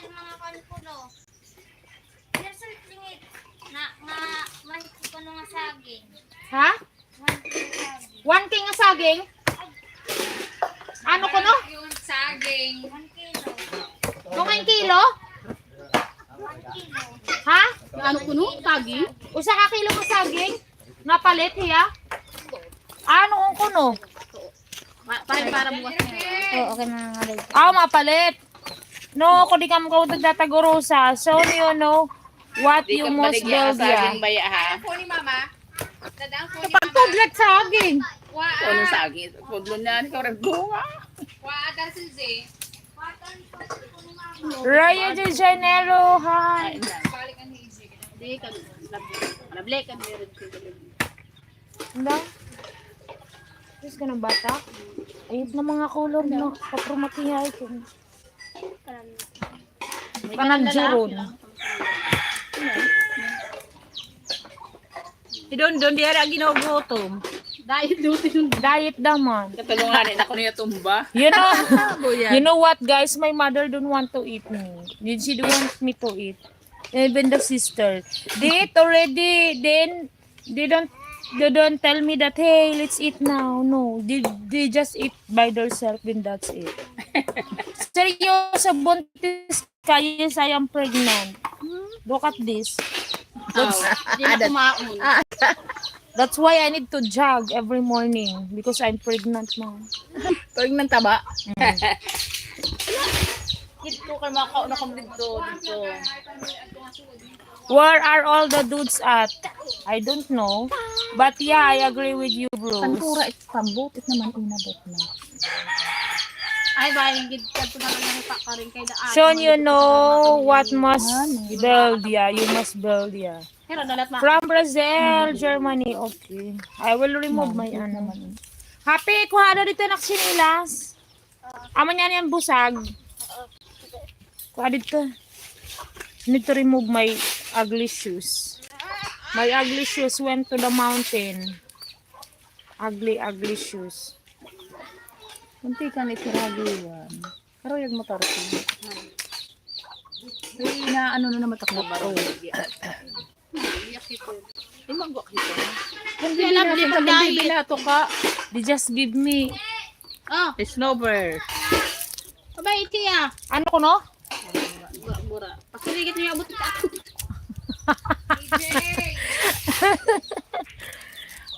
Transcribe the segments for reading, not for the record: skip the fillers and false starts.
Dahil mga kanpuno. Nasal tingit. Nga, manti ko nga saging. Ha? Manti ko saging. 1 king nga saging? Ano ko no? Yung saging. 1 kilo. 2 kilo? 1 kilo. Ha? Ano kuno? Saging? Usa ka kilo nga saging? Napalit hiya? Ano ko no? Para bukas na. Oo, okay na nga rin. Mapalit. No, kung di ka mo datagurusa. So, you know what Di you ka must baligya build sa ya. aking baya ha. Po ni mama. Dadang po ni Kapag mama. tuglet saging. Ano sa akin? Pudlo na ni ka bunga. Wa adar silze. Rio de Janeiro, ha? Balik ang hiji. Di ka. Nable ka meron ko. Hindi. Tapos ka ng bata. Ayun na mga kulon, no? Kapromatihay ko. Kananjuron. Doon di ara ginugutom. Diet daman. Katulungan ako niya tumba. You know what, guys? My mother don't want to eat me. She don't want me to eat. Even the sister. They eat already. Then they don't tell me that, hey, let's eat now. No, they just eat by themselves and that's it. Seryoso, buntis kayo, I am pregnant. Look at this. Di na kumaon. That's why I need to jog every morning because I'm pregnant now. Tuwing ng taba. Dito kay mga kauna kong dito. Where are all the dudes at? I don't know. But yeah, I agree with you, bros. Pura itambutit naman inabot na. Ay, bayan gid ka to naman ng pakarin kay daan. So you know what must build, yeah. You must build, yeah. Pero dalat ma. From Brazil, Germany, okay. I will remove my ano. Happy, kuha na dito ng sinilas. Amo niya yan busag. Kuha dito. Need to remove my ugly shoes. My ugly shoes went to the mountain. Ugly shoes. Kunti ka ni tiragiwan. Pero yung motor ko. Ay, na ano na naman takbo baro. Imagwak dito. Hindi na bili Binato ka. They just give me. Oh, Snowbird. abay tiya. Ano ko no? Bura. Pakiligit niyo abot ako.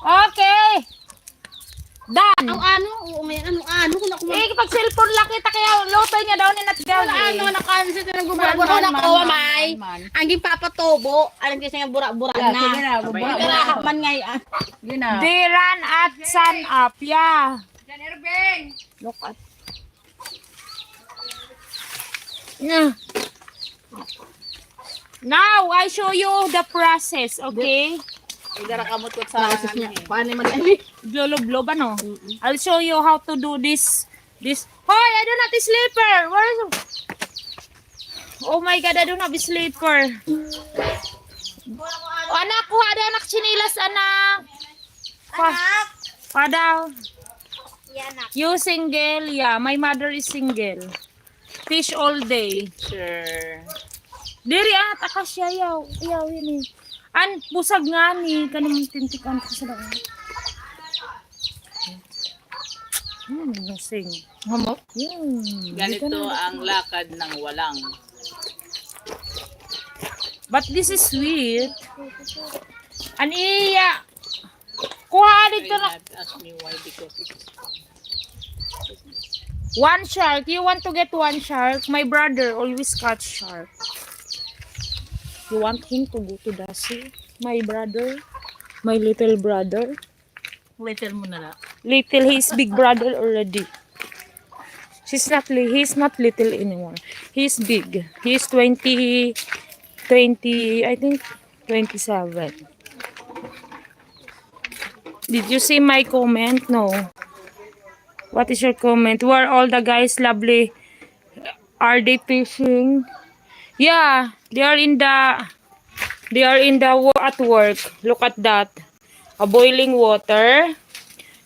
Okay. Done. Ano? Oo, may ano ko na kumain. Pag cellphone lang kita kaya lotay niya daw ni natgaw. Ano nakansit na gubura-bura na ko may. Ang gipapatobo, alam kasi nga bura-bura na. Sige na, Bura man ngay. Yun na. They run at sun up, yeah. Jan Erbeng. Look at. Yeah. Now, I show you the process, okay? Igara kamot ko sa Paano man ani? Blob, ano? I'll show you how to do this. Hoy, I don't have the slipper. Where is it? Oh my God, I don't have the slipper. Anak, kuha daw anak chinilas, anak. Anak! Daw. Yanak. You single, yeah. My mother is single. Fish all day. Sure. Diri takasya yaw. Yaw yun eh. An busag nga ni kanang tintikan ko sa daan. Nasing. Hamok? Ganito ang lakad ng walang. But this is sweet. An iya. Kuha dito na. Ask me why because it's One shark. You want to get one shark? My brother always catch shark. You want him to go to the sea? My brother? My little brother? Little mo na lang. Little, he's big brother already. He's not little anymore. He's big. He's 20, I think 27. Did you see my comment? No. What is your comment? Where all the guys lovely? Are they fishing? Yeah, they are in the at work. Look at that. A boiling water.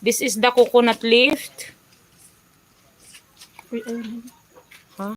This is the coconut leaf.